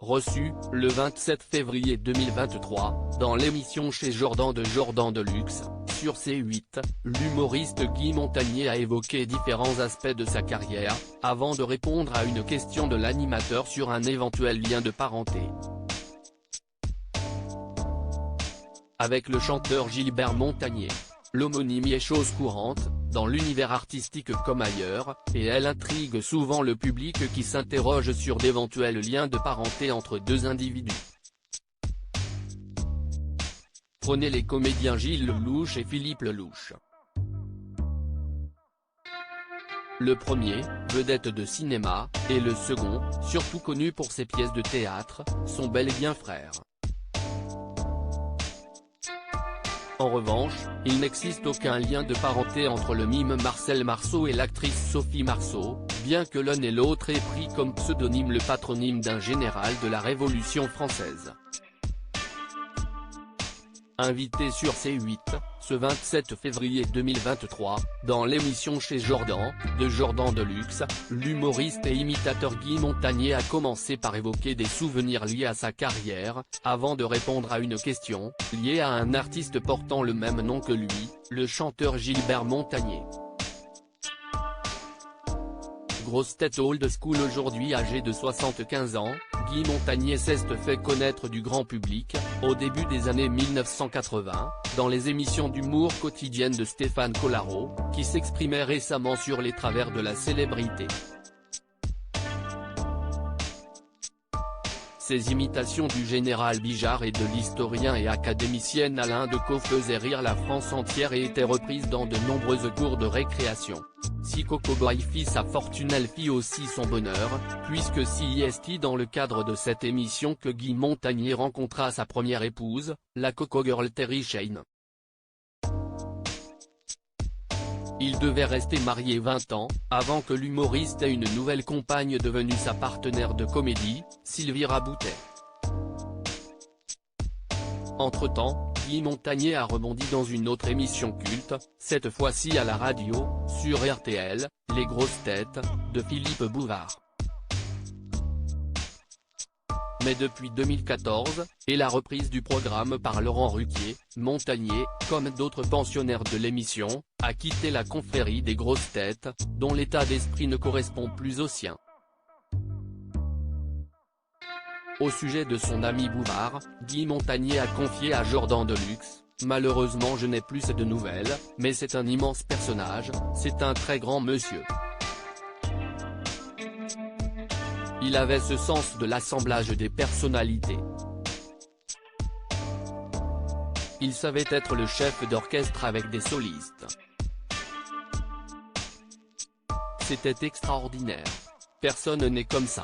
reçu, le 27 février 2023, dans l'émission Chez Jordan Deluxe, sur C8, l'humoriste Guy Montagnier a évoqué différents aspects de sa carrière, avant de répondre à une question de l'animateur sur un éventuel lien de parenté avec le chanteur Gilbert Montagnier. L'homonymie est chose courante, dans l'univers artistique comme ailleurs, et elle intrigue souvent le public qui s'interroge sur d'éventuels liens de parenté entre deux individus. Prenez les comédiens Gilles Lelouch et Philippe Lelouch. Le premier, vedette de cinéma, et le second, surtout connu pour ses pièces de théâtre, sont bel et bien frères. En revanche, il n'existe aucun lien de parenté entre le mime Marcel Marceau et l'actrice Sophie Marceau, bien que l'un et l'autre aient pris comme pseudonyme le patronyme d'un général de la Révolution française. Invité sur C8, ce 27 février 2023, dans l'émission Chez Jordan Deluxe, l'humoriste et imitateur Guy Montagnier a commencé par évoquer des souvenirs liés à sa carrière, avant de répondre à une question, liée à un artiste portant le même nom que lui, le chanteur Gilbert Montagnier. Grosse tête old school aujourd'hui âgé de 75 ans, Guy Montagnier s'est fait connaître du grand public, au début des années 1980, dans les émissions d'humour quotidiennes de Stéphane Collaro, qui s'exprimait récemment sur les travers de la célébrité. Ses imitations du général Bijard et de l'historien et académicienne Alain Decaux faisaient rire la France entière et étaient reprises dans de nombreuses cours de récréation. Si Coco Boy fit sa fortune, elle fit aussi son bonheur, puisque c'est dans le cadre de cette émission que Guy Montagnier rencontra sa première épouse, la Coco Girl Terry Shane. Il devait rester marié 20 ans, avant que l'humoriste ait une nouvelle compagne devenue sa partenaire de comédie, Sylvie Raboutet. Entre-temps, Guy Montagnier a rebondi dans une autre émission culte, cette fois-ci à la radio, sur RTL, Les Grosses Têtes, de Philippe Bouvard. Mais depuis 2014, et la reprise du programme par Laurent Ruquier, Montagnier, comme d'autres pensionnaires de l'émission, a quitté la confrérie des Grosses Têtes, dont l'état d'esprit ne correspond plus au sien. Au sujet de son ami Bouvard, Guy Montagnier a confié à Jordan Deluxe: « Malheureusement je n'ai plus de nouvelles, mais c'est un immense personnage, c'est un très grand monsieur. Il avait ce sens de l'assemblage des personnalités. Il savait être le chef d'orchestre avec des solistes. C'était extraordinaire. Personne n'est comme ça. »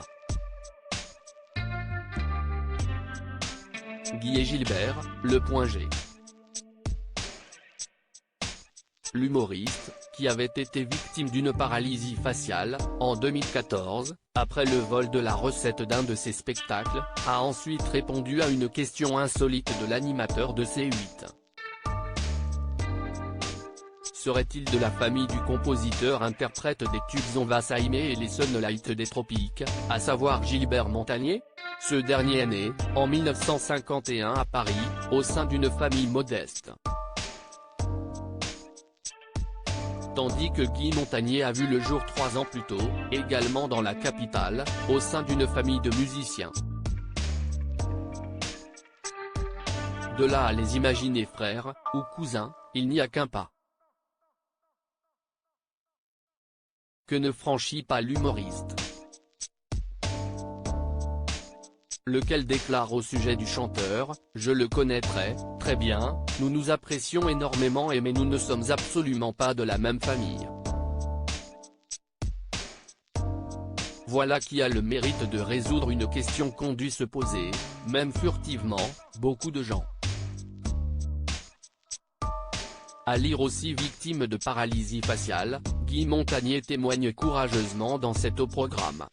Guy et Gilbert, le point G. L'humoriste, qui avait été victime d'une paralysie faciale, en 2014, après le vol de la recette d'un de ses spectacles, a ensuite répondu à une question insolite de l'animateur de C8. Serait-il de la famille du compositeur-interprète des tubes On va s'aimer et les Sunlight des Tropiques, à savoir Gilbert Montagnier? Ce dernier est né, en 1951 à Paris, au sein d'une famille modeste. Tandis que Guy Montagnier a vu le jour 3 ans plus tôt, également dans la capitale, au sein d'une famille de musiciens. De là à les imaginer frères, ou cousins, il n'y a qu'un pas que ne franchit pas l'humoriste. Lequel déclare au sujet du chanteur: « Je le connais très bien, nous nous apprécions énormément mais nous ne sommes absolument pas de la même famille. » Voilà qui a le mérite de résoudre une question qu'ont dû se poser, même furtivement, beaucoup de gens. À lire aussi: victime de paralysie faciale, Guy Montagnier témoigne courageusement dans cet au programme.